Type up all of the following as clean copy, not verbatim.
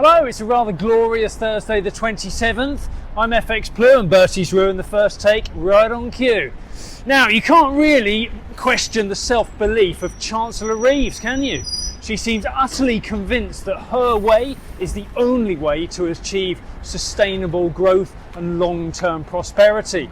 Hello, it's a rather glorious Thursday the 27th. I'm FxPlew and Bertie's ruined the first take right on cue. Now, you can't really question the self-belief of Chancellor Reeves, can you? She seems utterly convinced that her way is the only way to achieve sustainable growth and long-term prosperity.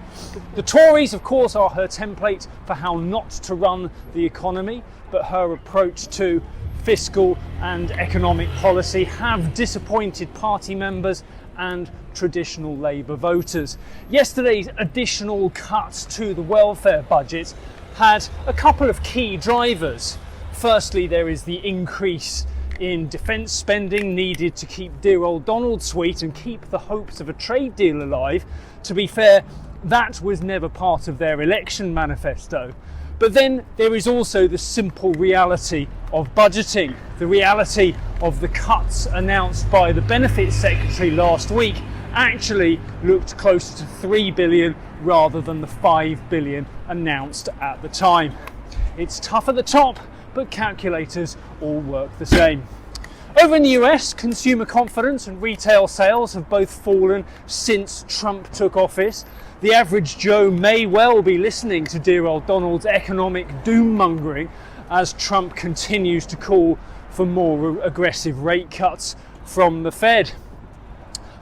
The Tories, of course, are her template for how not to run the economy, but her approach to fiscal and economic policy have disappointed party members and traditional Labour voters. Yesterday's additional cuts to the welfare budget had a couple of key drivers. Firstly, there is the increase in defence spending needed to keep dear old Donald sweet and keep the hopes of a trade deal alive. To be fair, that was never part of their election manifesto. But then there is also the simple reality of budgeting, the reality of the cuts announced by the Benefits Secretary last week actually looked closer to 3 billion rather than the 5 billion announced at the time. It's tough at the top, but calculators all work the same. Over in the US, consumer confidence and retail sales have both fallen since Trump took office. The average Joe may well be listening to dear old Donald's economic doom-mongering as Trump continues to call for more aggressive rate cuts from the Fed.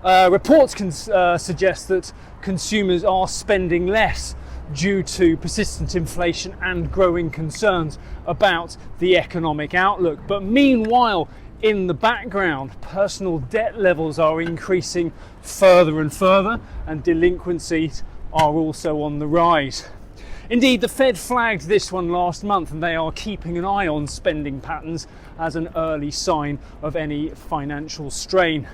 Reports can suggest that consumers are spending less due to persistent inflation and growing concerns about the economic outlook. But meanwhile, in the background, personal debt levels are increasing further and further, and delinquencies are also on the rise. Indeed, the Fed flagged this one last month, and they are keeping an eye on spending patterns as an early sign of any financial strain.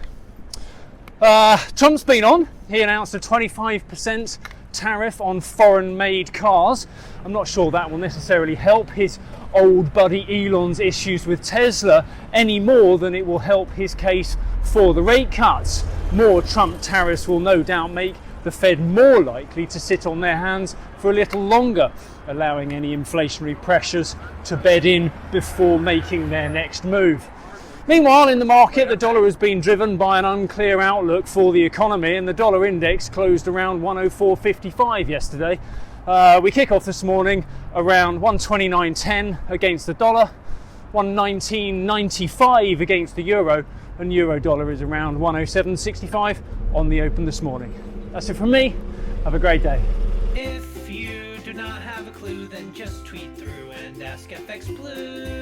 Trump's been on. He announced a 25% tariff on foreign-made cars. I'm not sure that will necessarily help his old buddy Elon's issues with Tesla any more than it will help his case for the rate cuts. More Trump tariffs will no doubt make the Fed more likely to sit on their hands for a little longer, allowing any inflationary pressures to bed in before making their next move. Meanwhile, in the market, the dollar has been driven by an unclear outlook for the economy, and the dollar index closed around 104.55 yesterday. We kick off this morning around 129.10 against the dollar, 119.95 against the euro, and euro dollar is around 107.65 on the open this morning. That's it from me. Have a great day. If you do not have a clue, then just tweet through and ask FxPlew.